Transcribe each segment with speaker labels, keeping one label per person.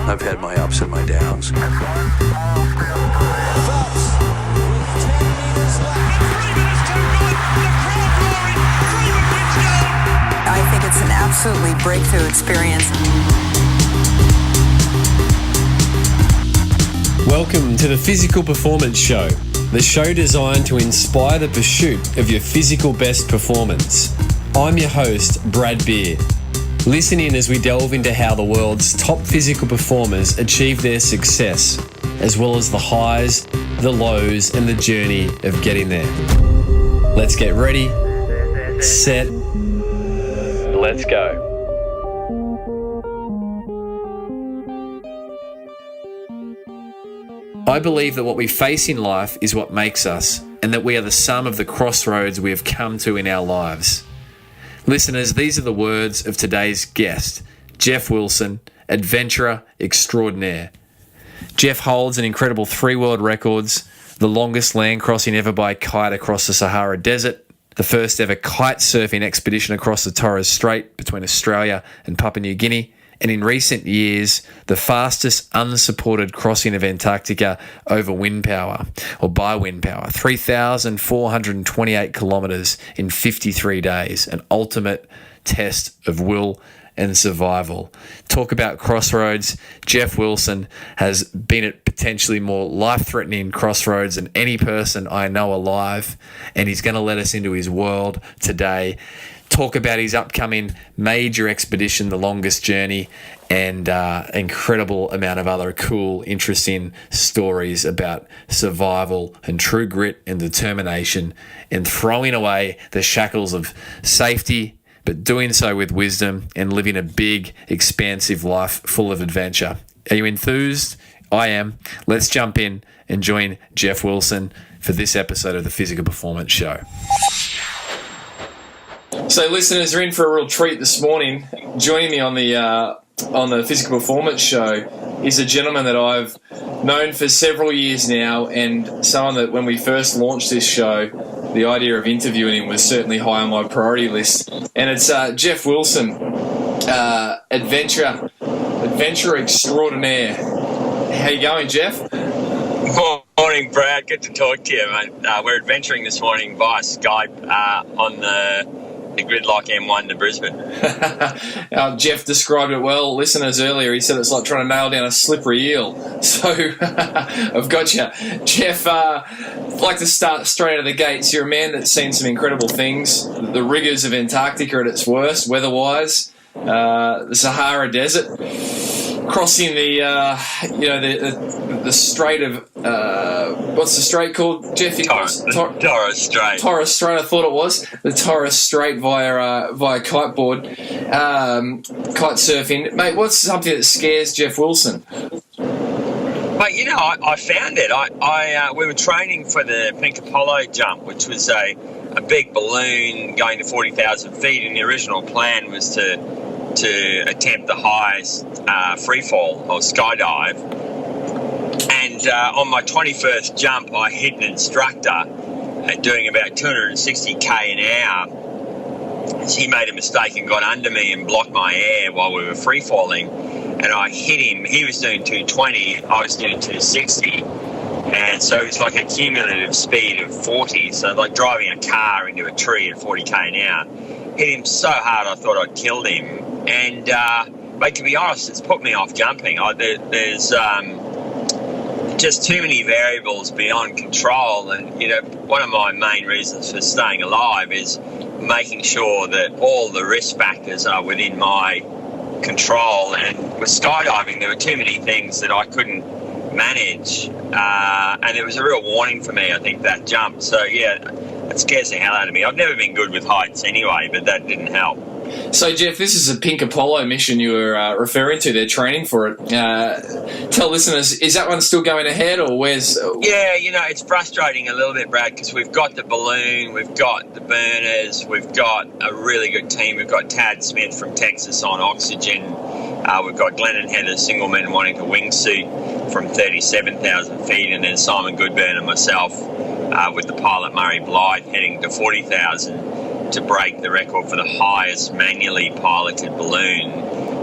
Speaker 1: I've had my ups and my downs.
Speaker 2: I think it's an absolutely breakthrough experience.
Speaker 3: Welcome to the Physical Performance Show, the show designed to inspire the pursuit of your physical best performance. I'm your host, Brad Beer. Listen in as we delve into how the world's top physical performers achieve their success, as well as the highs, the lows, and the journey of getting there. Let's get ready, set, let's go. I believe that what we face in life is what makes us, and that we are the sum of the crossroads we have come to in our lives. Listeners, these are the words of today's guest, Geoff Wilson, adventurer extraordinaire. Geoff holds an incredible 3 world records: the longest land crossing ever by kite across the Sahara Desert, the first ever kite surfing expedition across the Torres Strait between Australia and Papua New Guinea, and in recent years, the fastest unsupported crossing of Antarctica over wind power, or by wind power, 3,428 kilometres in 53 days, an ultimate test of will and survival. Talk about crossroads. Geoff Wilson has been at potentially more life-threatening crossroads than any person I know alive, and he's going to let us into his world today. Talk about his upcoming major expedition, The Longest Journey, and incredible amount of other cool, interesting stories about survival and true grit and determination and throwing away the shackles of safety, but doing so with wisdom and living a big, expansive life full of adventure. Are you enthused? I am. Let's jump in and join Geoff Wilson for this episode of the Physical Performance Show. So listeners are in for a real treat this morning. Joining me on the Physical Performance Show is a gentleman that I've known for several years now, and someone that when we first launched this show, the idea of interviewing him was certainly high on my priority list. And it's Geoff Wilson, adventurer extraordinaire. How you going, Geoff?
Speaker 4: Morning, Brad. Good to talk to you, mate. We're adventuring this morning via Skype on the gridlock M1 to Brisbane.
Speaker 3: Geoff described it well. Listeners earlier, he said it's like trying to nail down a slippery eel. So I've got you. Geoff, I'd like to start straight out of the gates. You're a man that's seen some incredible things. The rigours of Antarctica at its worst, weather-wise. The Sahara Desert, crossing the Strait of what's the strait called, Geoff?
Speaker 4: Torres Strait.
Speaker 3: Torres Strait, I thought it was the Torres Strait via kiteboard, kite surfing, mate. What's something that scares Geoff Wilson?
Speaker 4: Mate, I found it. We were training for the Pink Apollo jump, which was a big balloon going to 40,000 feet, and the original plan was to attempt the highest free fall or skydive. And on my 21st jump, I hit an instructor doing about 260k an hour. He made a mistake and got under me and blocked my air while we were free falling. And I hit him. He was doing 220, I was doing 260. And so it's like a cumulative speed of 40. So like driving a car into a tree at 40k an hour. Hit him so hard I thought I'd killed him. And, but to be honest, it's put me off jumping. There's just too many variables beyond control. And, one of my main reasons for staying alive is making sure that all the risk factors are within my control. And with skydiving, there were too many things that I couldn't manage. And it was a real warning for me, I think, that jump. So, yeah, it scares the hell out of me. I've never been good with heights anyway, but that didn't help.
Speaker 3: So, Geoff, this is a Pink Apollo mission you were referring to. They're training for it. Tell listeners, is that one still going ahead, or where's...
Speaker 4: Yeah, it's frustrating a little bit, Brad, because we've got the balloon, we've got the burners, we've got a really good team. We've got Tad Smith from Texas on oxygen. We've got Glenn and Heather Singleman wanting a wingsuit from 37,000 feet, and then Simon Goodburn and myself with the pilot Murray Blythe heading to 40,000 to break the record for the highest manually piloted balloon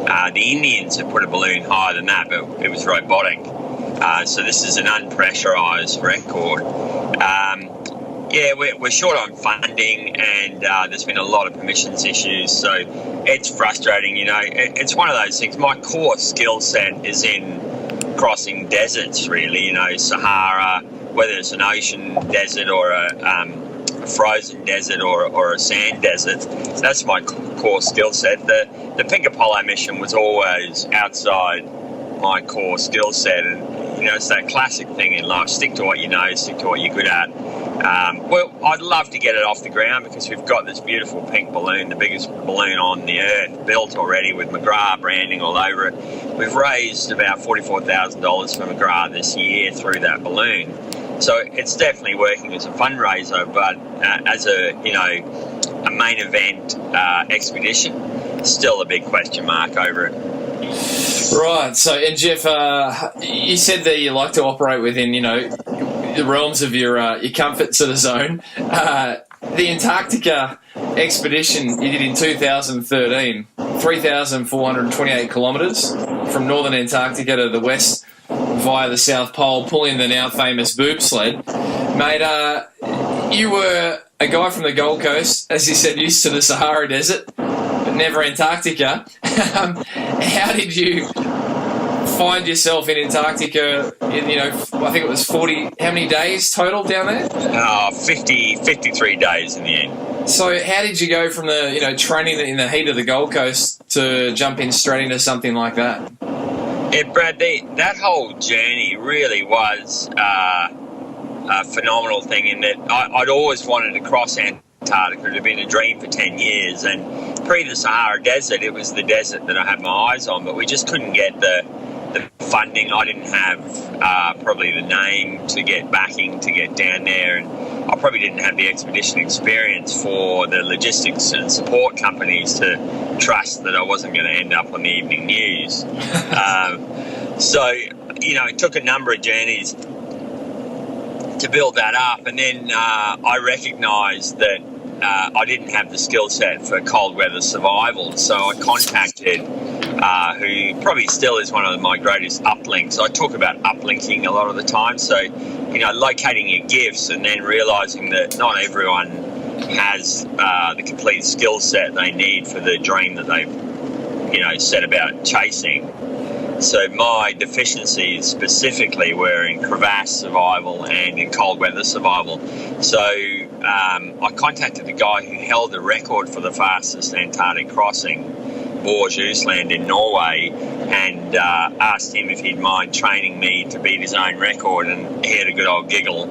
Speaker 4: The Indians have put a balloon higher than that, but it was robotic. So this is an unpressurised record. We're short on funding, and there's been a lot of permissions issues, so it's frustrating. It's one of those things. My core skill set is in crossing deserts, really. Sahara, whether it's an ocean desert or a frozen desert or a sand desert. So that's my core skill set. The Pink Apollo mission was always outside my core skill set, and it's that classic thing in life: stick to what you know, stick to what you're good at. I'd love to get it off the ground, because we've got this beautiful pink balloon, the biggest balloon on the earth, built already with McGrath branding all over it. We've raised about $44,000 for McGrath this year through that balloon. So it's definitely working as a fundraiser, but as a main event expedition, still a big question mark over it.
Speaker 3: Right. So, and Geoff, you said that you like to operate within, the realms of your comfort sort of zone. The Antarctica expedition you did in 2013, 3,428 kilometres from northern Antarctica to the west via the South Pole, pulling the now famous boob sled. Mate, you were a guy from the Gold Coast, as you said, used to the Sahara Desert, but never Antarctica. How did you find yourself in Antarctica in, I think it was 40, how many days total down there? 53 days in the end. So how did you go from the, training in the heat of the Gold Coast to jump in straight into something like that? Yeah, Brad, that whole journey really was a phenomenal thing, in that I'd always wanted to cross Antarctica. It had been a dream for 10 years, and pre the Sahara Desert, it was the desert that I had my eyes on, but we just couldn't get the funding. I didn't have probably the name to get backing to get down there, and I probably didn't have the expedition experience for the logistics and support companies to trust that I wasn't going to end up on the evening news. So it took a number of journeys to build that up, and then I recognised that I didn't have the skill set for cold weather survival, so I contacted who probably still is one of my greatest uplinks. I talk about uplinking a lot of the time, so locating your gifts and then realising that not everyone has the complete skill set they need for the dream that they've set about chasing. So my deficiencies specifically were in crevasse survival and in cold weather survival. So I contacted the guy who held the record for the fastest Antarctic crossing, Borge Usland in Norway, and asked him if he'd mind training me to beat his own record, and he had a good old giggle.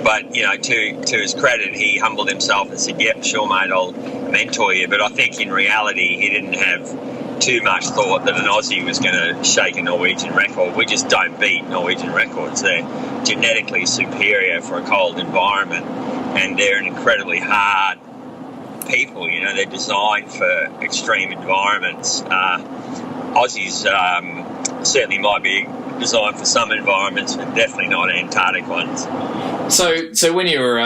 Speaker 3: But to his credit, he humbled himself and said, "Yep, sure, mate, I'll mentor you." But I think in reality, he didn't have too much thought that an Aussie was going to shake a Norwegian record. We just don't beat Norwegian records. They're genetically superior for a cold environment, and they're an incredibly hard people. They're designed for extreme environments. Aussies certainly might be designed for some environments, but definitely not Antarctic ones. So when you're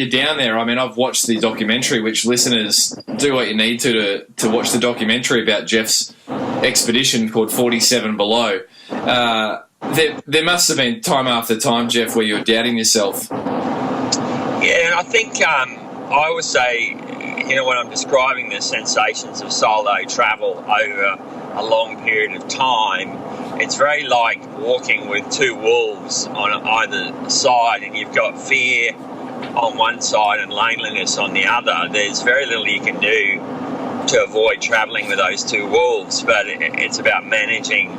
Speaker 3: down there, I mean, I've watched the documentary, which listeners do what you need to watch the documentary about Geoff's expedition called 47 Below. There must have been time after time, Geoff, where you were doubting yourself. Yeah, and I think I always say, when I'm describing the sensations of solo travel over a long period of time, it's very like walking with two wolves on either side, and you've got fear on one side and loneliness on the other. There's very little you can do to avoid travelling with those two wolves, but it's about managing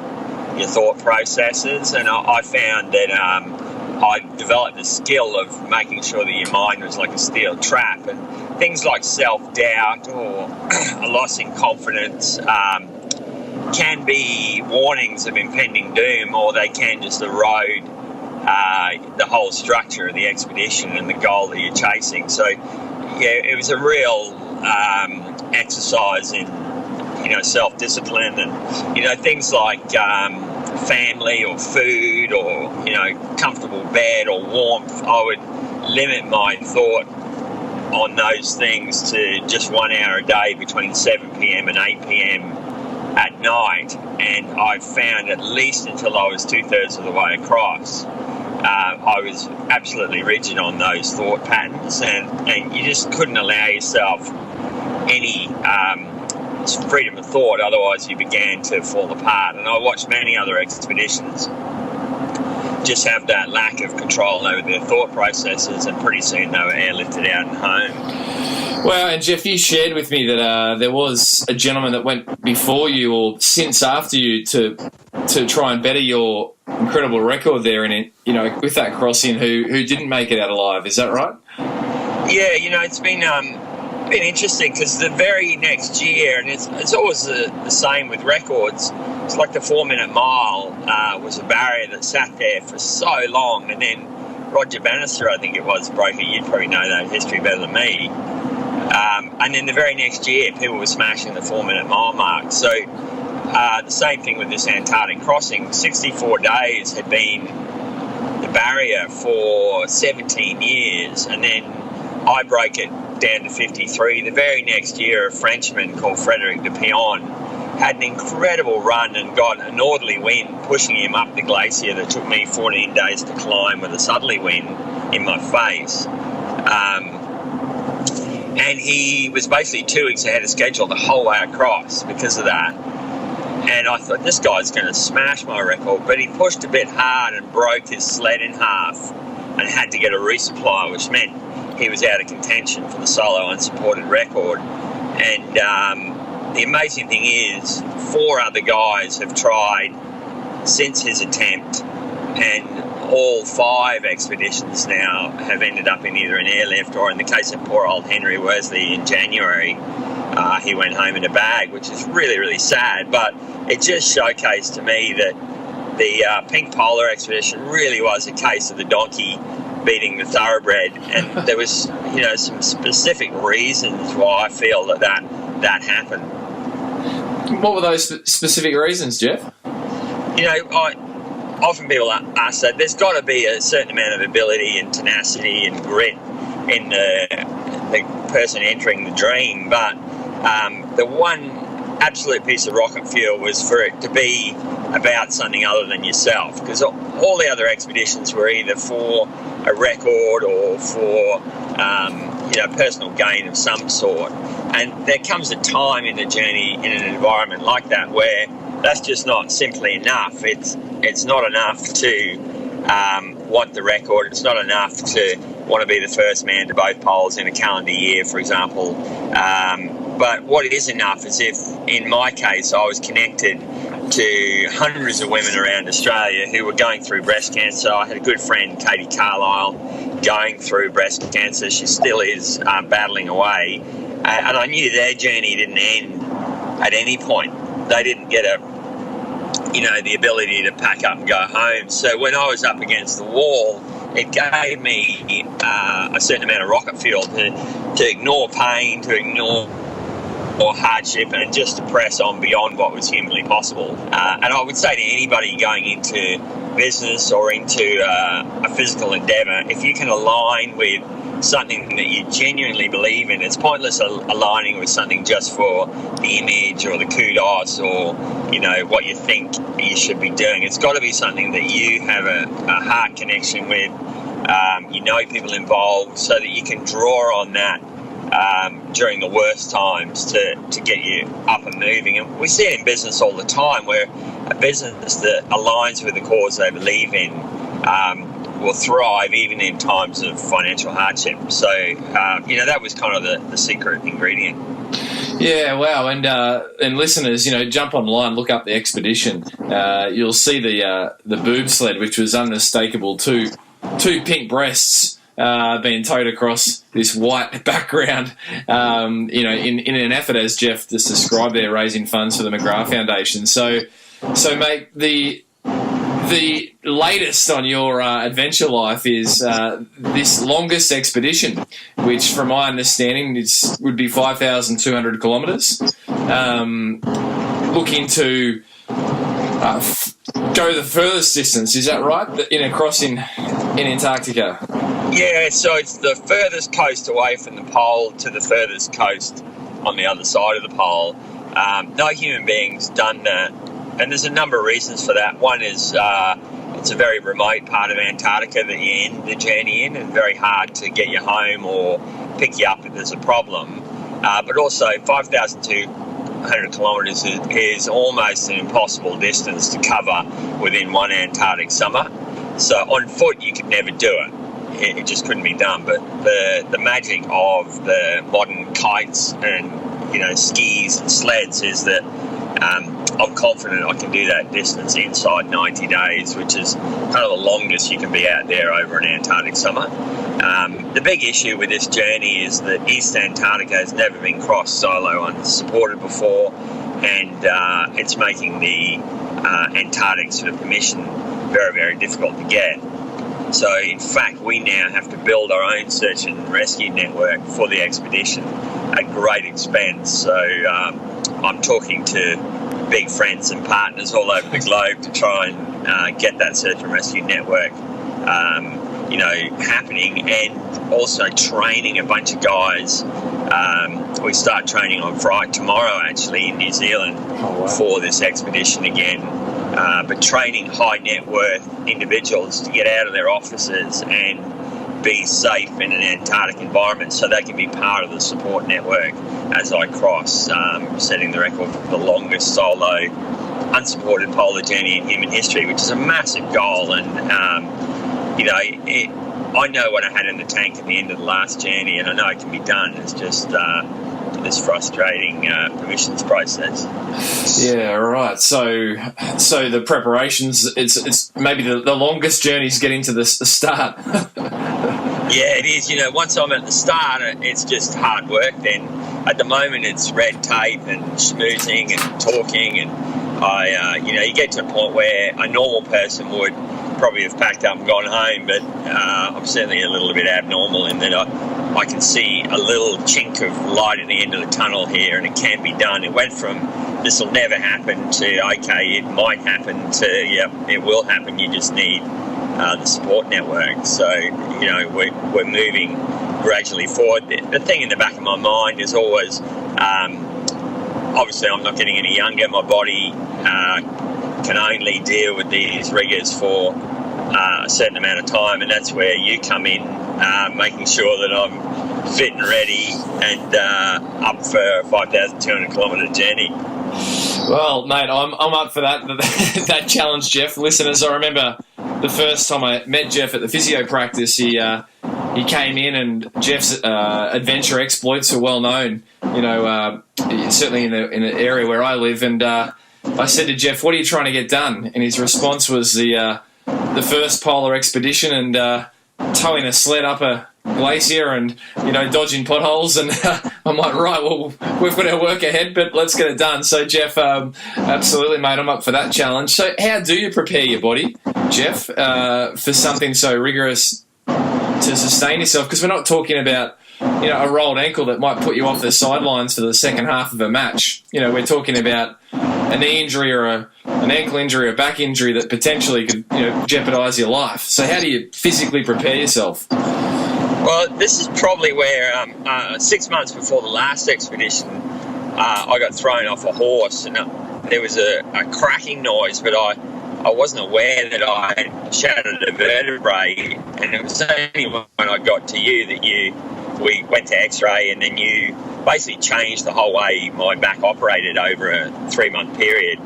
Speaker 3: your thought processes. And I found that I developed the skill of making sure that your mind was like a steel trap, and things like self-doubt or a loss in confidence can be warnings of impending doom, or they can just erode the whole structure of the expedition and the goal that you're chasing. So, it was a real exercise in, self-discipline and, things like family or food or, comfortable bed or warmth. I would limit my thought on those things to just 1 hour a day between 7 p.m. and 8 p.m.
Speaker 4: at night, and I found at least until I was 2/3 of the way across, I was absolutely rigid on those thought patterns, and you just couldn't allow yourself any freedom of thought, otherwise you began to fall apart. And I watched many other expeditions just have that lack of control over their thought processes, and pretty soon they were airlifted out and home.
Speaker 3: Well, and Geoff, you shared with me that there was a gentleman that went before you or since after you to try and better your incredible record there in it, with that crossing who didn't make it out alive. Is that right?
Speaker 4: Yeah, it's been interesting, because the very next year, and it's always the same with records, it's like the 4-minute mile was a barrier that sat there for so long, and then Roger Bannister, I think it was, broke it. You'd probably know that history better than me. And then the very next year, people were smashing the 4-minute mile mark. So the same thing with this Antarctic crossing. 64 days had been the barrier for 17 years, and then I broke it down to 53. The very next year, a Frenchman called Frédéric de Pion had an incredible run and got a northerly wind pushing him up the glacier that took me 14 days to climb with a southerly wind in my face. And he was basically 2 weeks ahead of schedule the whole way across because of that. And I thought, this guy's going to smash my record, but he pushed a bit hard and broke his sled in half and had to get a resupply, which meant he was out of contention for the solo unsupported record. And the amazing thing is, 4 other guys have tried since his attempt, and all 5 expeditions now have ended up in either an airlift, or in the case of poor old Henry Worsley in January, he went home in a bag, which is really, really sad. But it just showcased to me that the Pink Polar expedition really was a case of the donkey beating the thoroughbred, and there was, some specific reasons why I feel that happened.
Speaker 3: What were those specific reasons, Geoff?
Speaker 4: Often people ask that. There's got to be a certain amount of ability and tenacity and grit in the person entering the dream, but the one absolute piece of rocket fuel was for it to be about something other than yourself, because all the other expeditions were either for a record or for personal gain of some sort. And there comes a time in the journey in an environment like that where that's just not simply enough. It's not enough to want the record. It's not enough to want to be the first man to both poles in a calendar year, for example. But what is enough is if, in my case, I was connected to hundreds of women around Australia who were going through breast cancer. I had a good friend, Katie Carlisle, going through breast cancer. She still is battling away. And I knew their journey didn't end at any point. They didn't get the ability to pack up and go home. So when I was up against the wall, it gave me a certain amount of rocket fuel to ignore pain, to ignore hardship, and just to press on beyond what was humanly possible. And I would say to anybody going into business or into a physical endeavour, if you can align with something that you genuinely believe in, it's pointless aligning with something just for the image or the kudos or what you think you should be doing. It's got to be something that you have a heart connection with, people involved, so that you can draw on that during the worst times to get you up and moving. And we see it in business all the time, where a business that aligns with the cause they believe in will thrive even in times of financial hardship. So, that was kind of the secret ingredient.
Speaker 3: Yeah, wow. And listeners, jump online, look up the expedition. You'll see the boob sled, which was unmistakable. Two pink breasts being towed across this white background, in an effort, as Geoff just described there, raising funds for the McGrath Foundation. So mate, the latest on your adventure life is this longest expedition, which, from my understanding, would be 5,200 kilometres. Looking to go the furthest distance, is that right? In a crossing in Antarctica?
Speaker 4: Yeah, so it's the furthest coast away from the pole to the furthest coast on the other side of the pole. No human being's done that, and there's a number of reasons for that. One is it's a very remote part of Antarctica that you end the journey in, and very hard to get you home or pick you up if there's a problem. But also 5,200 kilometres is almost an impossible distance to cover within one Antarctic summer. So on foot you could never do it. It just couldn't be done. But the magic of the modern kites and skis and sleds is that I'm confident I can do that distance inside 90 days, which is kind of the longest you can be out there over an Antarctic summer. The big issue with this journey is that East Antarctica has never been crossed solo unsupported before, and it's making the Antarctic sort of permission very, very difficult to get. So in fact, we now have to build our own search and rescue network for the expedition at great expense. So I'm talking to big friends and partners all over the globe to try and get that search and rescue network happening, and also training a bunch of guys. We start training on Friday tomorrow actually in New Zealand for this expedition again. But training high net worth individuals to get out of their offices and be safe in an Antarctic environment so they can be part of the support network as I cross, setting the record for the longest solo unsupported polar journey in human history, which is a massive goal. And I know what I had in the tank at the end of the last journey, and I know it can be done. It's just this frustrating permissions process.
Speaker 3: Yeah, right. So the preparations, it's maybe the longest journeys getting to the start.
Speaker 4: Yeah, it is. Once I'm at the start, it's just hard work. Then at the moment, it's red tape and schmoozing and talking, and you get to a point where a normal person would probably have packed up and gone home, but I'm certainly a little bit abnormal in that I can see a little chink of light at the end of the tunnel here, and it can be done. It went from this will never happen to okay, it might happen to yep, it will happen. You just need the support network. So we're moving gradually forward. The thing in the back of my mind is always obviously I'm not getting any younger. My body can only deal with these rigours for a certain amount of time, and that's where you come in, making sure that I'm fit and ready and up for a 5,200 kilometre journey.
Speaker 3: Well, mate, I'm up for that challenge, Geoff. Listeners, I remember the first time I met Geoff at the physio practice. He came in, and Geoff's adventure exploits are well known. Certainly in the area where I live, and I said to Geoff, "What are you trying to get done?" And his response was the first polar expedition and towing a sled up a glacier and dodging potholes. And I'm like, right, well, we've got our work ahead, but let's get it done. So Geoff, absolutely, mate, I'm up for that challenge. So how do you prepare your body, Geoff, for something so rigorous to sustain yourself? Because we're not talking about a rolled ankle that might put you off the sidelines for the second half of a match. We're talking about a knee injury or an ankle injury or back injury that potentially could jeopardise your life. So how do you physically prepare yourself?
Speaker 4: Well, this is probably where 6 months before the last expedition, I got thrown off a horse, and there was a cracking noise, but I wasn't aware that I had shattered a vertebrae, and it was only when I got to you that we went to X-ray, and then you basically changed the whole way my back operated over a 3-month period.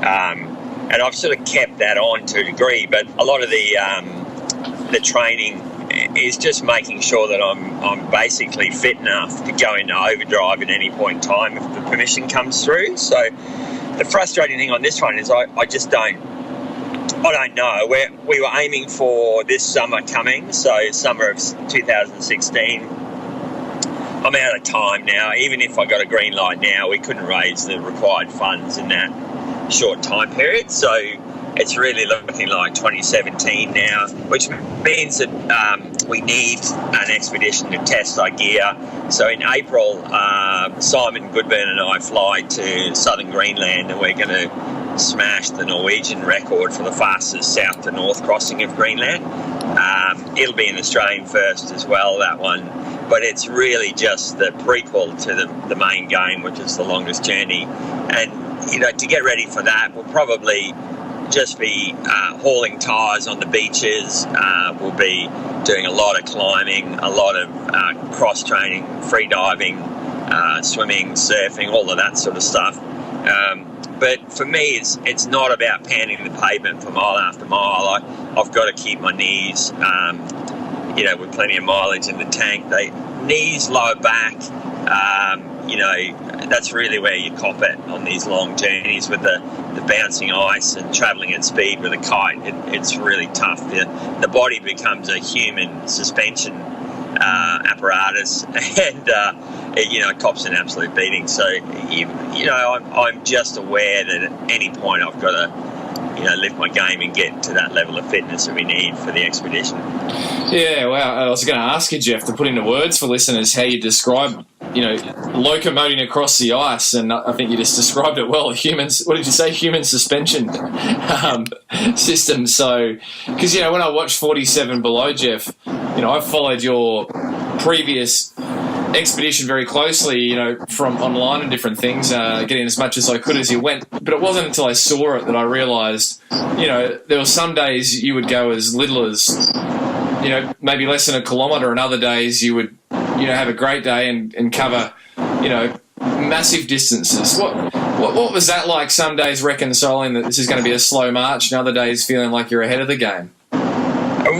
Speaker 4: And I've sort of kept that on to a degree, but a lot of the training is just making sure that I'm basically fit enough to go into overdrive at any point in time if the permission comes through. So the frustrating thing on this one is I just don't know. We were aiming for this summer coming, so summer of 2016. I'm out of time now. Even if I got a green light now, we couldn't raise the required funds in that short time period. So it's really looking like 2017 now, which means that we need an expedition to test our gear. So in April, Simon Goodburn and I fly to southern Greenland, and we're going to smash the Norwegian record for the fastest south to north crossing of Greenland. It'll be an Australian first as well, that one. But it's really just the prequel to the main game, which is the longest journey. And, you know, to get ready for that, we'll probably just be hauling tyres on the beaches. We'll be doing a lot of climbing, a lot of cross-training, free diving, swimming, surfing, all of that sort of stuff. But for me, it's not about pounding the pavement for mile after mile. I've got to keep my knees, with plenty of mileage in the tank. Knees, lower back, that's really where you cop it on these long journeys with the bouncing ice and travelling at speed with a kite. It's really tough. The body becomes a human suspension apparatus, and it cops an absolute beating. So I'm just aware that at any point I've got to lift my game and get to that level of fitness that we need for the expedition.
Speaker 3: Yeah, wow. I was going to ask you, Geoff, to put into words for listeners how you describe locomoting across the ice, and I think you just described it well. What did you say? Human suspension system. So, because when I watched 47 Below, Geoff, I followed your previous expedition very closely, from online and different things, getting as much as I could as you went. But it wasn't until I saw it that I realised, there were some days you would go as little as, maybe less than a kilometre, and other days you would, have a great day and cover, massive distances. What was that like? Some days reconciling that this is going to be a slow march, and other days feeling like you're ahead of the game?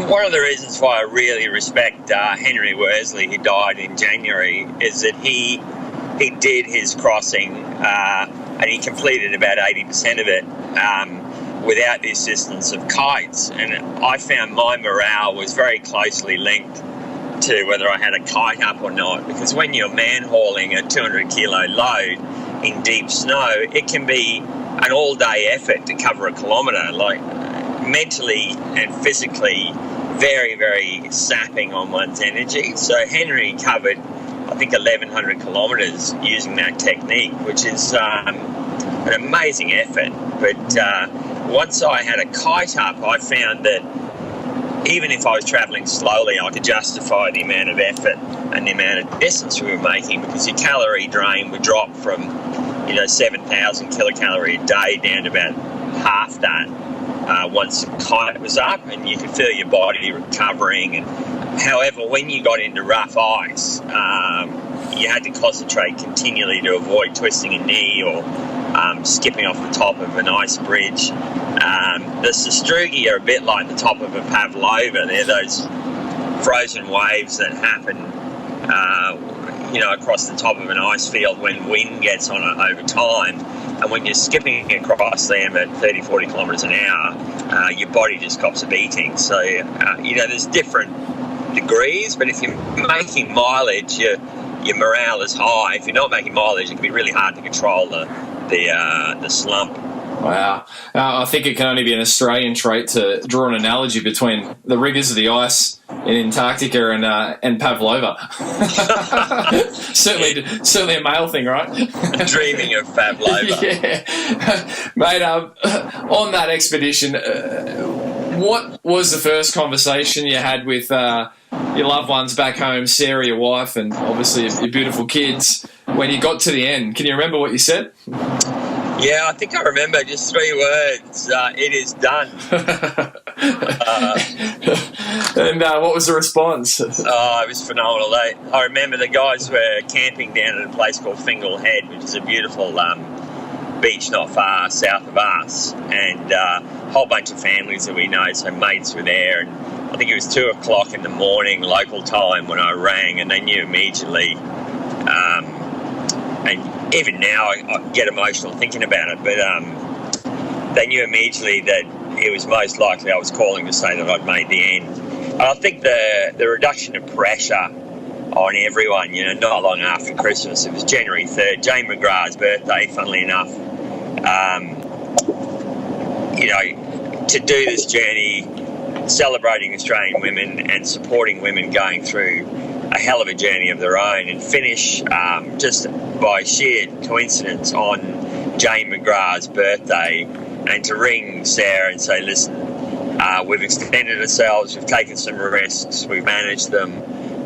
Speaker 4: One of the reasons why I really respect Henry Worsley, who died in January, is that he did his crossing and he completed about 80% of it without the assistance of kites. And I found my morale was very closely linked to whether I had a kite up or not, because when you're man-hauling a 200-kilo load in deep snow, it can be an all-day effort to cover a kilometre. Like, mentally and physically very, very sapping on one's energy. So Henry covered, I think, 1,100 kilometres using that technique, which is an amazing effort. But once I had a kite up, I found that even if I was travelling slowly, I could justify the amount of effort and the amount of distance we were making, because your calorie drain would drop from 7,000 kilocalorie a day down to about half that once the kite was up, and you could feel your body recovering. And however, when you got into rough ice, you had to concentrate continually to avoid twisting a knee or skipping off the top of an ice bridge. The sastrugi are a bit like the top of a pavlova. They're those frozen waves that happen across the top of an ice field when wind gets on it over time. And when you're skipping across them at 30, 40 kilometres an hour, your body just cops a beating. So, there's different degrees, but if you're making mileage, your morale is high. If you're not making mileage, it can be really hard to control the slump.
Speaker 3: Wow. I think it can only be an Australian trait to draw an analogy between the rigours of the ice in Antarctica and pavlova. certainly a male thing, right?
Speaker 4: Dreaming of pavlova.
Speaker 3: Yeah. Mate, on that expedition, what was the first conversation you had with your loved ones back home, Sarah, your wife, and obviously your beautiful kids, when you got to the end? Can you remember what you said?
Speaker 4: Yeah, I think I remember just 3 words. It is done.
Speaker 3: And what was the response?
Speaker 4: Oh, it was phenomenal. I remember the guys were camping down at a place called Fingal Head, which is a beautiful beach not far south of us, and a whole bunch of families that we know, so mates were there. And I think it was 2 o'clock in the morning local time when I rang, and they knew immediately. And even now I get emotional thinking about it, but they knew immediately that it was most likely I was calling to say that I'd made the end. And I think the reduction of pressure on everyone, not long after Christmas, it was January 3rd, Jane McGrath's birthday, funnily enough, to do this journey celebrating Australian women and supporting women going through a hell of a journey of their own, and finish just by sheer coincidence on Jane McGrath's birthday, and to ring Sarah and say, listen, we've extended ourselves, we've taken some risks, we've managed them,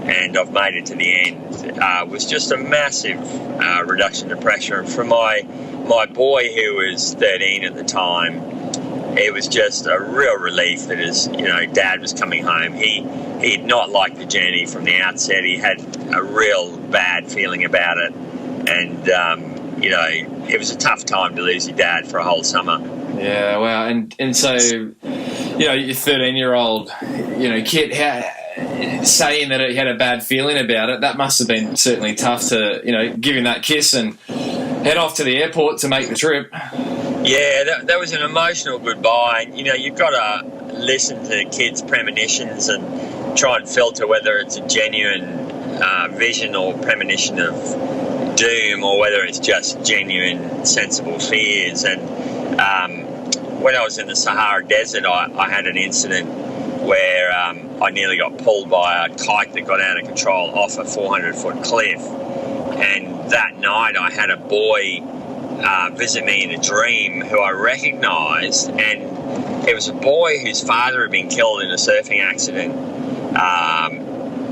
Speaker 4: and I've made it to the end, was just a massive reduction of pressure. And for my boy, who was 13 at the time, it was just a real relief that his, dad was coming home. He had not liked the journey from the outset. He had a real bad feeling about it, and it was a tough time to lose your dad for a whole summer.
Speaker 3: Yeah, wow, and so your 13-year-old kid saying that he had a bad feeling about it, that must have been certainly tough to give him that kiss and head off to the airport to make the trip.
Speaker 4: Yeah, that was an emotional goodbye. You've got to listen to kids' premonitions and try and filter whether it's a genuine vision or premonition of doom, or whether it's just genuine, sensible fears. And when I was in the Sahara Desert, I had an incident where I nearly got pulled by a kite that got out of control off a 400-foot cliff. And that night I had a boy visit me in a dream who I recognised, and it was a boy whose father had been killed in a surfing accident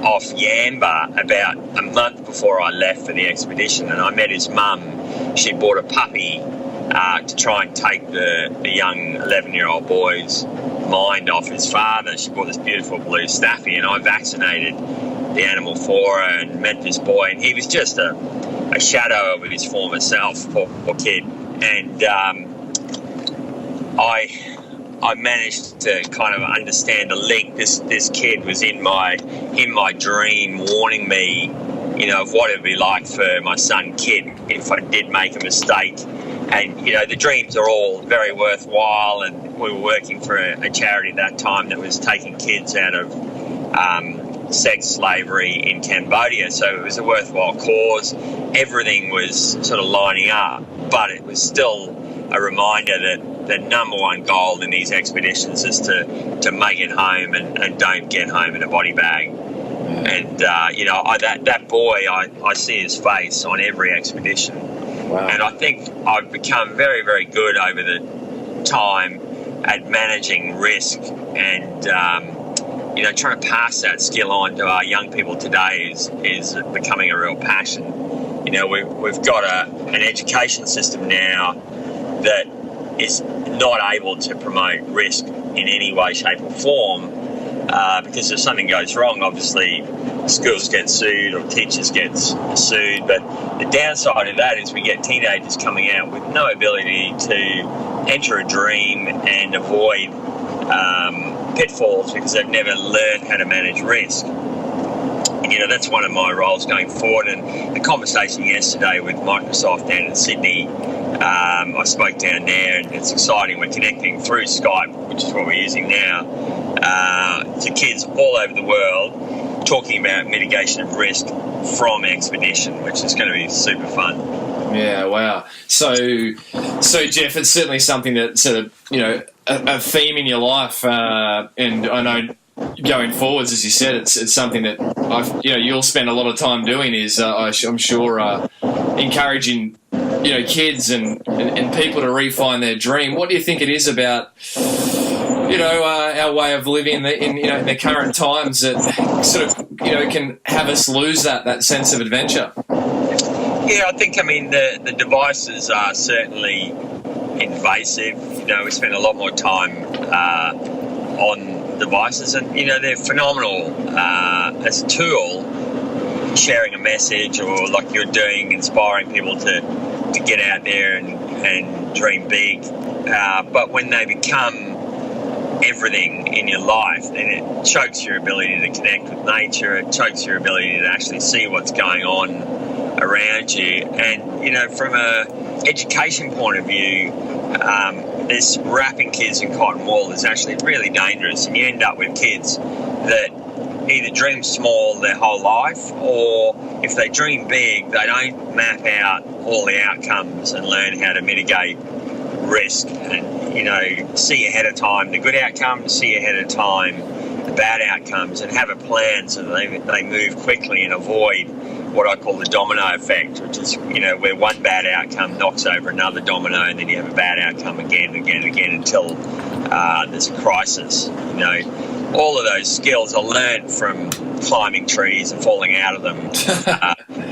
Speaker 4: off Yamba about a month before I left for the expedition. And I met his mum. She bought a puppy to try and take the young 11-year-old boy's mind off his father. She bought this beautiful blue staffy, and I vaccinated the animal for her and met this boy, and he was just a shadow of his former self, poor kid. And I managed to kind of understand a link. This kid was in my dream, warning me, of what it would be like for my son Kid if I did make a mistake. And the dreams are all very worthwhile, and we were working for a charity at that time that was taking kids out of sex slavery in Cambodia, so it was a worthwhile cause. Everything was sort of lining up, but it was still a reminder that the number one goal in these expeditions is to make it home and don't get home in a body bag. And that boy, I see his face on every expedition. Wow. And I think I've become very, very good over the time at managing risk, and trying to pass that skill on to our young people today is becoming a real passion. We've got an education system now that is not able to promote risk in any way, shape or form, because if something goes wrong, obviously schools get sued or teachers get sued. But the downside of that is we get teenagers coming out with no ability to enter a dream and avoid pitfalls because they've never learned how to manage risk. And, that's one of my roles going forward. And the conversation yesterday with Microsoft down in Sydney, I spoke down there, and it's exciting. We're connecting through Skype, which is what we're using now, to kids all over the world, talking about mitigation of risk from expedition, which is going to be super fun.
Speaker 3: Yeah, wow. So Geoff, it's certainly something that sort of, a theme in your life, and I know going forwards, as you said, it's something that you'll spend a lot of time doing. Is I'm sure encouraging kids and people to refine their dream. What do you think it is about our way of living in the current times that sort of can have us lose that sense of adventure?
Speaker 4: Yeah, I think the devices are certainly invasive. We spend a lot more time on devices, and they're phenomenal as a tool, sharing a message, or like you're doing, inspiring people to get out there and dream big. But when they become everything in your life, then it chokes your ability to connect with nature. It chokes your ability to actually see what's going on around you. And from a education point of view, this wrapping kids in cotton wool is actually really dangerous, and you end up with kids that either dream small their whole life, or if they dream big, they don't map out all the outcomes and learn how to mitigate risk and, you know, see ahead of time the good outcomes, see ahead of time the bad outcomes, and have a plan so that they move quickly and avoid what I call the domino effect, which is, you know, where one bad outcome knocks over another domino, and then you have a bad outcome again and again and again until there's a crisis. You know, all of those skills are learned from climbing trees and falling out of them.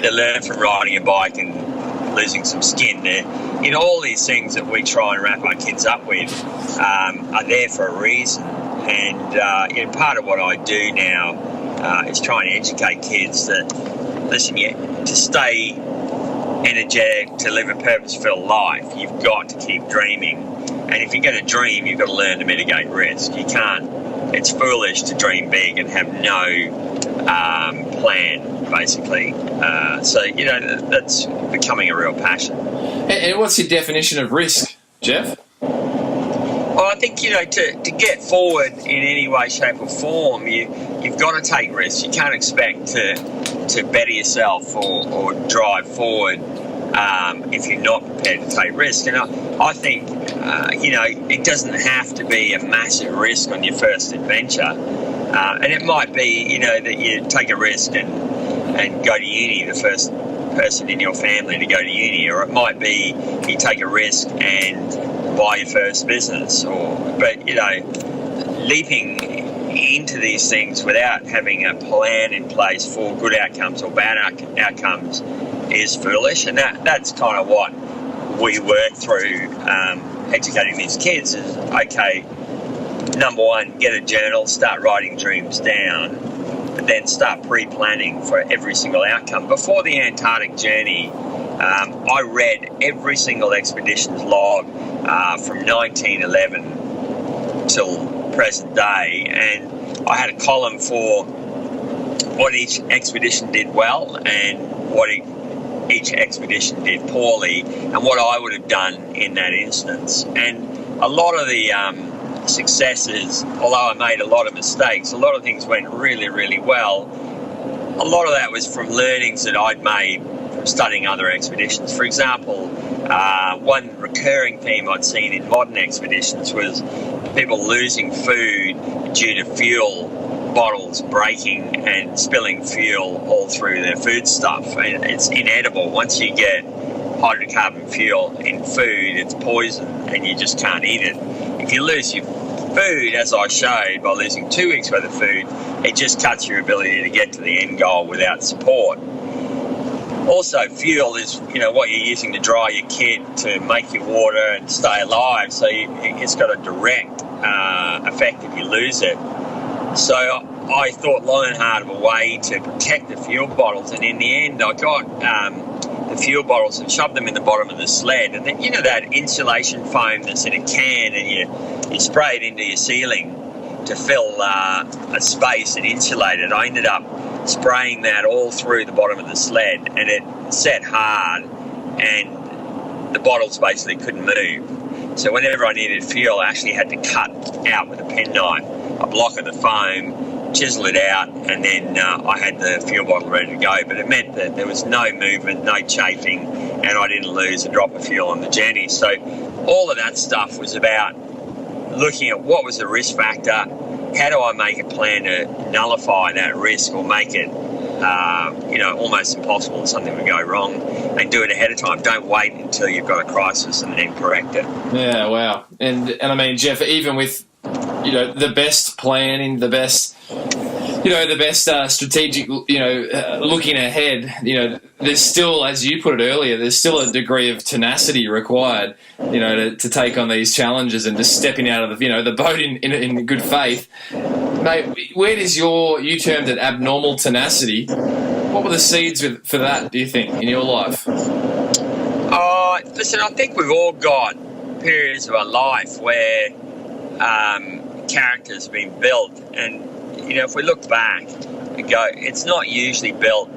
Speaker 4: They're learned from riding a bike and losing some skin. You know, all these things that we try and wrap our kids up with are there for a reason. And you know, part of what I do now is try and educate kids that, listen, to stay energetic, to live a purpose-filled life, you've got to keep dreaming. And if you're going to dream, you've got to learn to mitigate risk. You can't. It's foolish to dream big and have no plan, basically. So, you know, that's becoming a real passion.
Speaker 3: And what's your definition of risk, Geoff?
Speaker 4: Well, I think, you know, to get forward in any way, shape or form, you've got to take risks. You can't expect to better yourself or drive forward if you're not prepared to take risk. And I think, you know, it doesn't have to be a massive risk on your first adventure. And it might be, you know, that you take a risk and go to uni, the first person in your family to go to uni, or it might be you take a risk and buy your first business. But, you know, leaping into these things without having a plan in place for good outcomes or bad outcomes is foolish. And that's kind of what we work through educating these kids is, okay, number one, get a journal, start writing dreams down, but then start pre-planning for every single outcome. Before the Antarctic journey, I read every single expedition's log from 1911 till present day, and I had a column for what each expedition did well and what each expedition did poorly, and what I would have done in that instance. And a lot of the successes, although I made a lot of mistakes, a lot of things went really, really well. A lot of that was from learnings that I'd made from studying other expeditions. For example, one recurring theme I'd seen in modern expeditions was people losing food due to fuel bottles breaking and spilling fuel all through their food stuff. And it's inedible. Once you get hydrocarbon fuel in food, it's poison and you just can't eat it. If you lose your food, as I showed, by losing 2 weeks worth of food, it just cuts your ability to get to the end goal without support. Also, fuel is, you know, what you're using to dry your kit, to make your water and stay alive. So it's got a direct effect if you lose it. So I thought long and hard of a way to protect the fuel bottles, and in the end I got the fuel bottles and shoved them in the bottom of the sled. And then, you know, that insulation foam that's in a can, and you spray it into your ceiling to fill a space and insulate it. I ended up spraying that all through the bottom of the sled, and it set hard and the bottles basically couldn't move. So whenever I needed fuel, I actually had to cut out with a penknife a block of the foam, chisel it out, and then I had the fuel bottle ready to go. But it meant that there was no movement, no chafing, and I didn't lose a drop of fuel on the journey. So all of that stuff was about looking at what was the risk factor, how do I make a plan to nullify that risk or make it you know, almost impossible if something would go wrong, and do it ahead of time. Don't wait until you've got a crisis and then correct it.
Speaker 3: Yeah, wow. And I mean, Geoff, even with, you know, the best planning, the best strategic, you know, looking ahead, you know, there's still, as you put it earlier, there's still a degree of tenacity required, you know, to take on these challenges and just stepping out of the, you know, the boat in good faith. Mate, where does you termed it abnormal tenacity? What were the seeds for that, do you think, in your life?
Speaker 4: Listen, I think we've all got periods of our life where character's been built, and, you know, if we look back and go, it's not usually built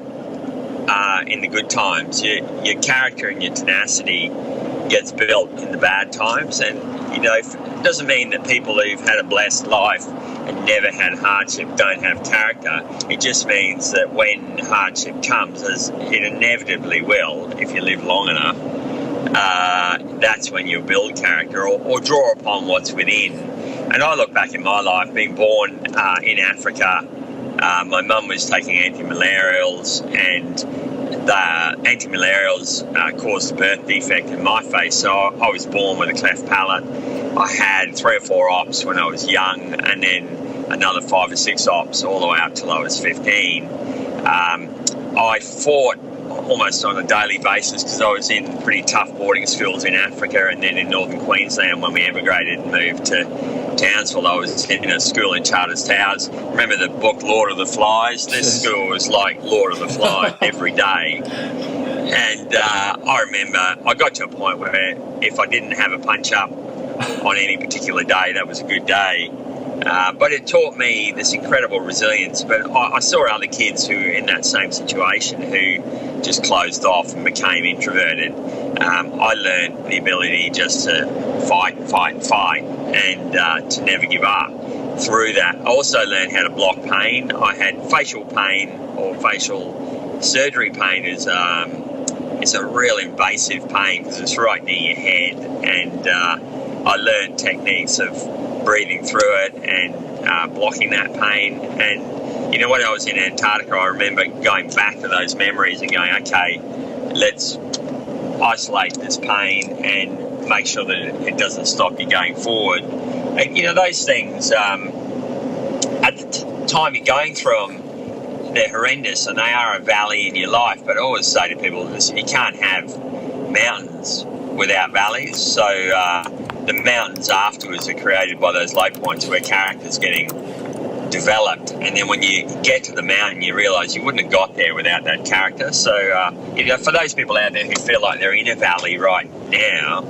Speaker 4: in the good times. Your character and your tenacity gets built in the bad times. And, you know, it doesn't mean that people who've had a blessed life and never had hardship don't have character. It just means that when hardship comes, as it inevitably will if you live long enough, that's when you build character or draw upon what's within. And I look back in my life, being born in Africa, my mum was taking anti-malarials, and the anti-malarials caused a birth defect in my face, so I was born with a cleft palate. I had 3 or 4 ops when I was young, and then another 5 or 6 ops all the way up till I was 15. I fought almost on a daily basis because I was in pretty tough boarding schools in Africa and then in northern Queensland. When we emigrated and moved to Townsville, I was in a school in Charters Towers. Remember the book Lord of the Flies? This school was like Lord of the Flies every day. And I remember I got to a point where if I didn't have a punch-up on any particular day, that was a good day. But it taught me this incredible resilience. But I saw other kids who were in that same situation who just closed off and became introverted. I learned the ability just to fight, and to never give up. Through that, I also learned how to block pain. I had facial pain, or facial surgery pain is a real invasive pain because it's right near your head. And I learned techniques of breathing through it and blocking that pain. And you know, when I was in Antarctica, I remember going back to those memories and going, okay, let's isolate this pain and make sure that it doesn't stop you going forward. And you know, those things at the time you're going through them, they're horrendous and they are a valley in your life. But I always say to people, listen, you can't have mountains without valleys. So the mountains afterwards are created by those low points where character's getting developed, and then when you get to the mountain you realise you wouldn't have got there without that character. So you know, for those people out there who feel like they're in a valley right now,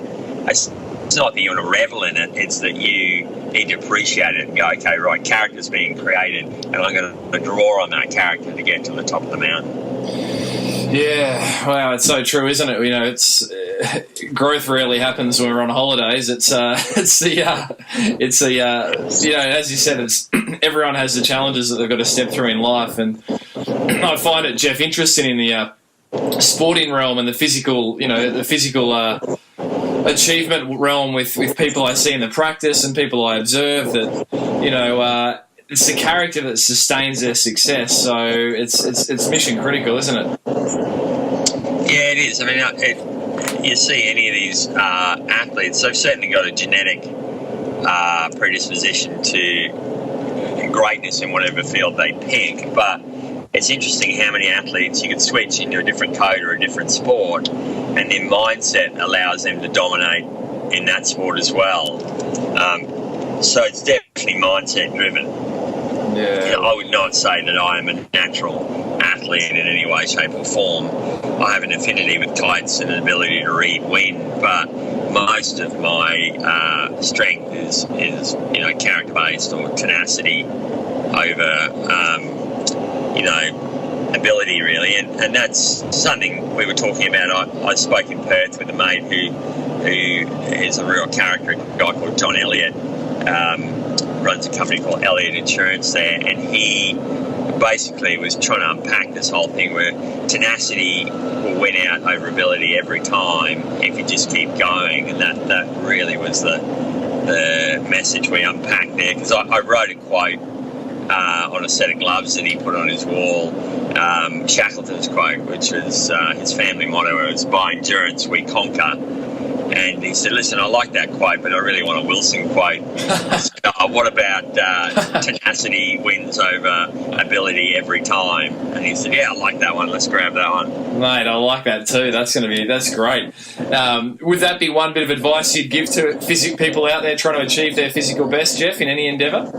Speaker 4: it's not that you want to revel in it, it's that you need to appreciate it and go, okay, right, character's being created and I'm going to draw on that character to get to the top of the mountain.
Speaker 3: Yeah, wow, it's so true, isn't it? You know, it's growth rarely happens when we're on holidays. It's you know, as you said, it's everyone has the challenges that they've got to step through in life, and I find it, Geoff, interesting in the sporting realm and the physical, you know, the physical achievement realm with people I see in the practice and people I observe that, you know, it's the character that sustains their success. So it's mission critical, isn't it?
Speaker 4: Yeah, it is. I mean, you see any of these athletes, they've certainly got a genetic predisposition to greatness in whatever field they pick. But it's interesting how many athletes you can switch into a different code or a different sport, and their mindset allows them to dominate in that sport as well. So it's definitely mindset driven.
Speaker 3: Yeah.
Speaker 4: You know, I would not say that I am a natural athlete in any way, shape or form. I have an affinity with kites and an ability to read wind, but most of my strength is you know, character-based or tenacity over you know, ability really, and that's something we were talking about. I spoke in Perth with a mate who is a real character, a guy called John Elliott. Runs a company called Elliott Insurance there, and he basically was trying to unpack this whole thing where tenacity will win out over ability every time if you just keep going, and that really was the message we unpacked there, because I wrote a quote on a set of gloves that he put on his wall, Shackleton's quote, which was his family motto was, "By endurance we conquer." And he said, listen, I like that quote, but I really want a Wilson quote. What about tenacity wins over ability every time? And he said, yeah, I like that one. Let's grab that one.
Speaker 3: Mate, I like that too. That's great. Would that be one bit of advice you'd give to people out there trying to achieve their physical best, Geoff, in any endeavour?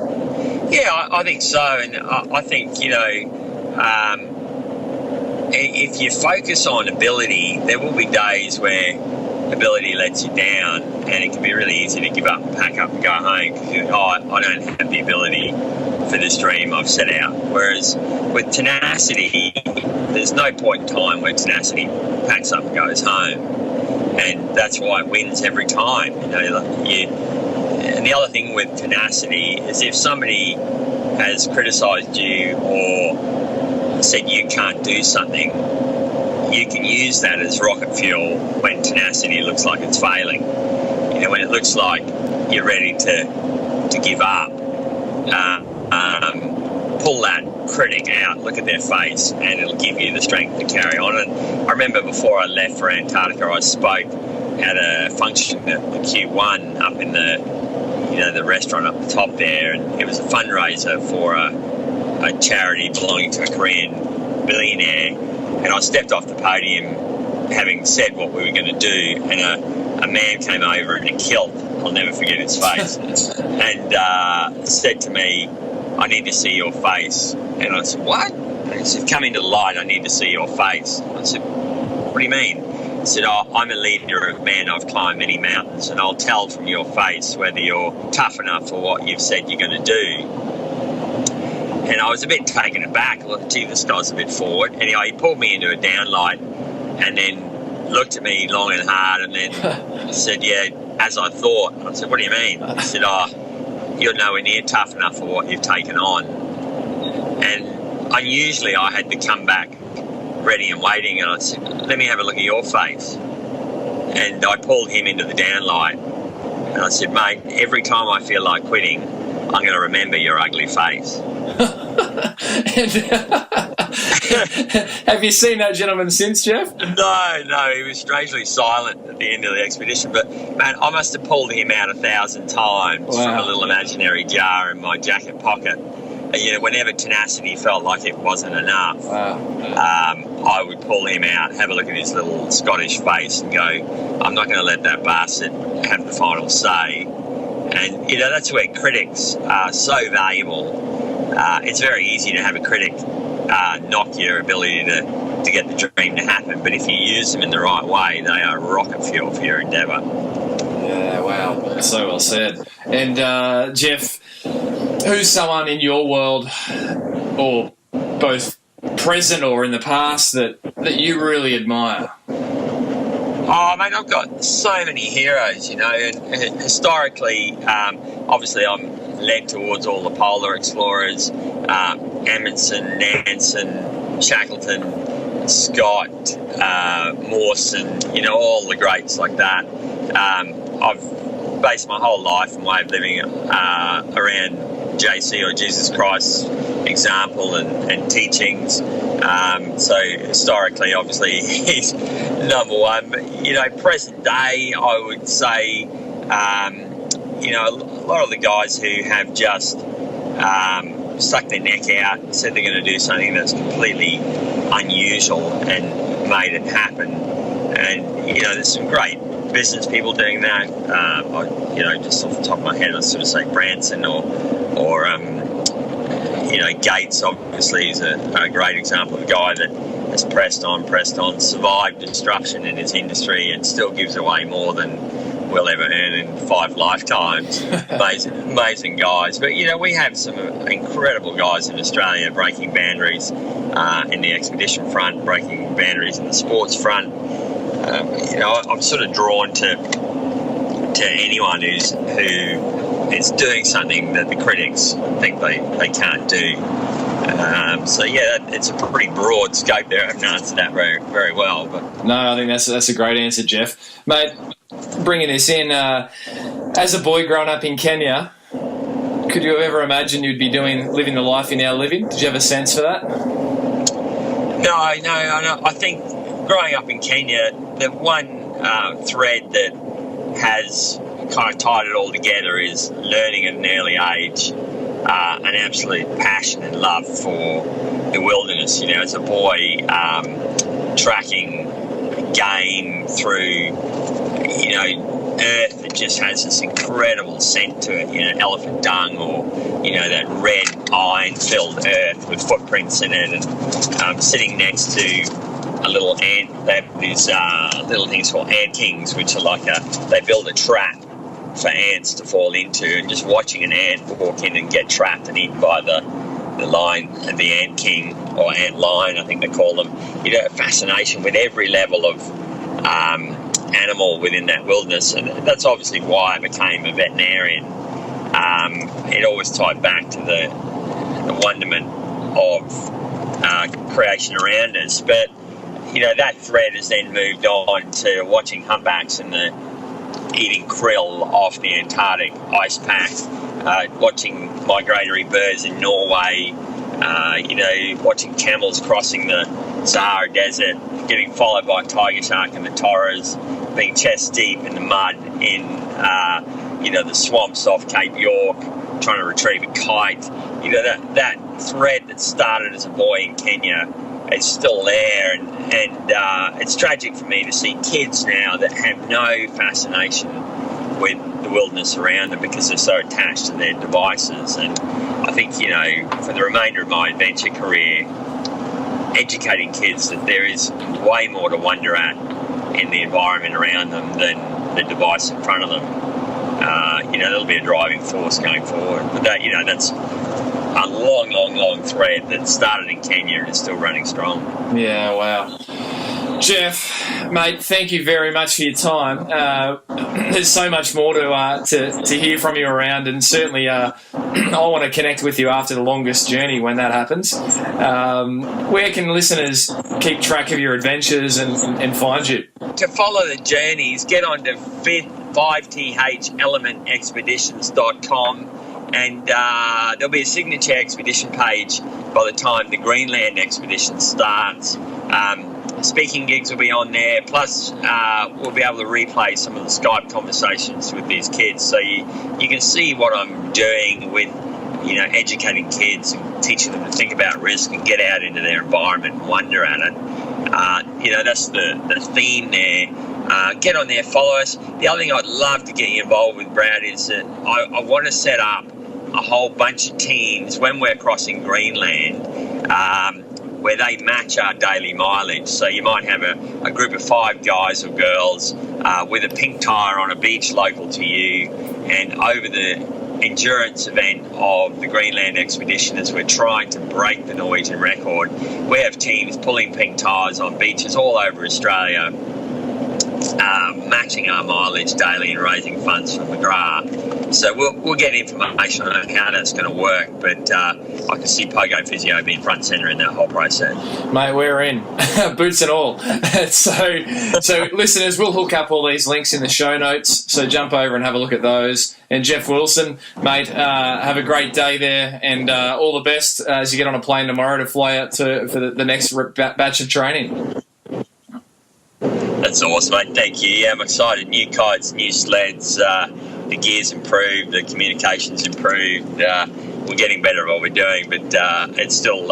Speaker 4: Yeah, I think so. And I think, you know, if you focus on ability, there will be days where ability lets you down, and it can be really easy to give up and pack up and go home because you think, I don't have the ability for this dream I've set out. Whereas with tenacity, there's no point in time where tenacity packs up and goes home, and that's why it wins every time. You know, and the other thing with tenacity is if somebody has criticised you or said you can't do something, you can use that as rocket fuel when tenacity looks like it's failing. You know, when it looks like you're ready to give up, pull that critic out, look at their face, and it'll give you the strength to carry on. And I remember before I left for Antarctica, I spoke at a function at the Q1 up in the restaurant up the top there, and it was a fundraiser for a charity belonging to a Korean billionaire. And I stepped off the podium having said what we were going to do, and a man came over in a kilt, I'll never forget his face, and said to me, "I need to see your face." And I said, "What?" And he said, "Come into the light, I need to see your face." I said, "What do you mean?" He said, "Oh, I'm a leader of men, I've climbed many mountains, and I'll tell from your face whether you're tough enough for what you've said you're going to do." And I was a bit taken aback. Look, gee, this guy's a bit forward. Anyway, he pulled me into a downlight and then looked at me long and hard and then said, "Yeah, as I thought." I said, "What do you mean?" He said, "Oh, you're nowhere near tough enough for what you've taken on." And unusually I had to come back ready and waiting, and I said, "Let me have a look at your face." And I pulled him into the downlight and I said, "Mate, every time I feel like quitting, I'm going to remember your ugly face."
Speaker 3: Have you seen that gentleman since, Geoff?
Speaker 4: No, he was strangely silent at the end of the expedition. But, man, I must have pulled him out 1,000 times from a little imaginary jar in my jacket pocket. You know, whenever tenacity felt like it wasn't enough, I would pull him out, have a look at his little Scottish face and go, "I'm not going to let that bastard have the final say." And, you know, that's where critics are so valuable. It's very easy to have a critic knock your ability to get the dream to happen, but if you use them in the right way, they are rocket fuel for your endeavour.
Speaker 3: Yeah, wow, so well said. And Geoff, who's someone in your world, or both present or in the past, that you really admire?
Speaker 4: Oh, mate, I've got so many heroes, you know, and historically, obviously I'm led towards all the polar explorers, Amundsen, Nansen, Shackleton, Scott, Mawson, you know, all the greats like that. I've based my whole life and way of living around JC, or Jesus Christ's example and teachings. So historically, obviously, he's number one. But, you know, present day, I would say, you know, a lot of the guys who have just stuck their neck out and said they're going to do something that's completely unusual and made it happen. And, you know, there's some great business people doing that. You know, just off the top of my head, I sort of say Branson or you know, Gates obviously is a great example of a guy that has pressed on, survived disruption in his industry and still gives away more than we'll ever earn in 5 lifetimes. Amazing guys. But, you know, we have some incredible guys in Australia breaking boundaries in the expedition front, breaking boundaries in the sports front. You know, I'm sort of drawn to anyone who is doing something that the critics think they can't do. So yeah, it's a pretty broad scope there. I haven't answered that very, very well, but
Speaker 3: no, I think that's a great answer, Geoff. Mate, bringing this in, as a boy growing up in Kenya, could you have ever imagined you'd be living the life you're now living? Did you have a sense for that?
Speaker 4: No. I think growing up in Kenya, the one thread that has kind of tied it all together is learning at an early age an absolute passion and love for the wilderness. You know, as a boy, tracking game through, you know, earth that just has this incredible scent to it, you know, elephant dung, or, you know, that red iron-filled earth with footprints in it, and sitting next to a little ant. They have these little things called ant kings, which are like they build a trap for ants to fall into, and just watching an ant walk in and get trapped and eaten by the lion, the ant king, or ant lion, I think they call them. You know, a fascination with every level of animal within that wilderness, and that's obviously why I became a veterinarian. It always tied back to the wonderment of creation around us. But that thread has then moved on to watching humpbacks and eating krill off the Antarctic ice pack, watching migratory birds in Norway, watching camels crossing the Sahara Desert, getting followed by tiger shark in the Torres, being chest deep in the mud in, the swamps off Cape York, trying to retrieve a kite. That thread that started as a boy in Kenya is still there, and it's tragic for me to see kids now that have no fascination with the wilderness around them because they're so attached to their devices. And I think, for the remainder of my adventure career, educating kids that there is way more to wonder at in the environment around them than the device in front of them. That'll be a driving force going forward. But that's a long thread that started in Kenya and is still running strong.
Speaker 3: Yeah, wow. Geoff, mate, thank you very much for your time. There's so much more to hear from you around, and certainly I want to connect with you after the longest journey when that happens. Where can listeners keep track of your adventures and find you?
Speaker 4: To follow the journeys, get on to 5thelementexpeditions.com, and there'll be a signature expedition page by the time the Greenland expedition starts. Speaking gigs will be on there, plus we'll be able to replay some of the Skype conversations with these kids, so you can see what I'm doing with educating kids and teaching them to think about risk and get out into their environment and wonder at it. That's the theme there. Get on there, follow us. The other thing I'd love to get you involved with, Brad, is that I want to set up a whole bunch of teams when we're crossing Greenland, where they match our daily mileage. So you might have a group of 5 guys or girls with a pink tyre on a beach local to you, and over the endurance event of the Greenland expedition, as we're trying to break the Norwegian record, we have teams pulling pink tyres on beaches all over Australia, matching our mileage daily and raising funds for McGrath. So we'll get information on how that's going to work, but I can see POGO Physio being front and centre in that whole process.
Speaker 3: Mate, we're in. Boots and all. So listeners, we'll hook up all these links in the show notes, so jump over and have a look at those. And Geoff Wilson, mate, have a great day there, and all the best as you get on a plane tomorrow to fly out for the next batch of training.
Speaker 4: That's awesome, mate. Thank you. Yeah, I'm excited. New kites, new sleds, the gear's improved, the communication's improved. We're getting better at what we're doing, but it's still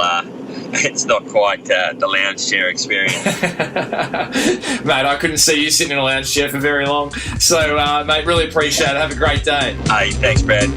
Speaker 4: it's not quite the lounge chair experience.
Speaker 3: Mate, I couldn't see you sitting in a lounge chair for very long. So, mate, really appreciate it. Have a great day.
Speaker 4: Hey, thanks, Brad.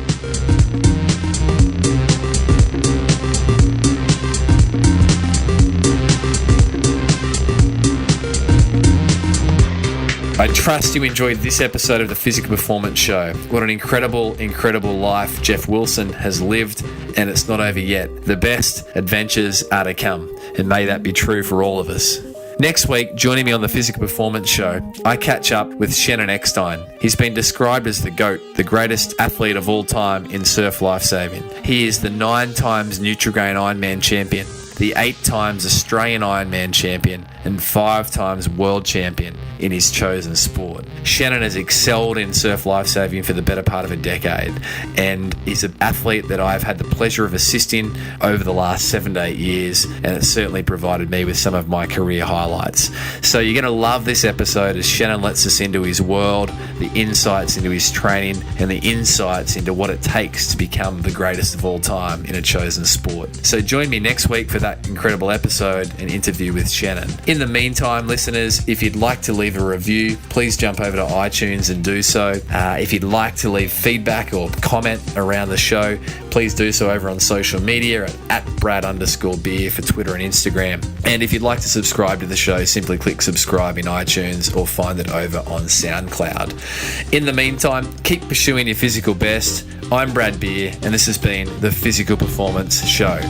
Speaker 3: I trust you enjoyed this episode of the Physical Performance Show. What an incredible life Geoff Wilson has lived, and it's not over yet. The best adventures are to come, and may that be true for all of us. Next week, joining me on the Physical Performance Show, I catch up with Shannon Eckstein. He's been described as the GOAT, the greatest athlete of all time in surf lifesaving. He is the 9 times Nutrigrain Ironman champion, the 8 times Australian Ironman champion, and 5 times world champion in his chosen sport. Shannon has excelled in surf lifesaving for the better part of a decade, and is an athlete that I've had the pleasure of assisting over the last 7 to 8 years, and it's certainly provided me with some of my career highlights. So you're going to love this episode as Shannon lets us into his world, the insights into his training, and the insights into what it takes to become the greatest of all time in a chosen sport. So join me next week for that incredible episode and interview with Shannon. In the meantime, listeners, if you'd like to leave a review, please jump over to iTunes and do so. If you'd like to leave feedback or comment around the show, please do so over on social media at @Brad_beer for Twitter and Instagram. And if you'd like to subscribe to the show, simply click subscribe in iTunes or find it over on SoundCloud. In the meantime, keep pursuing your physical best. I'm Brad Beer, and this has been the Physical Performance Show.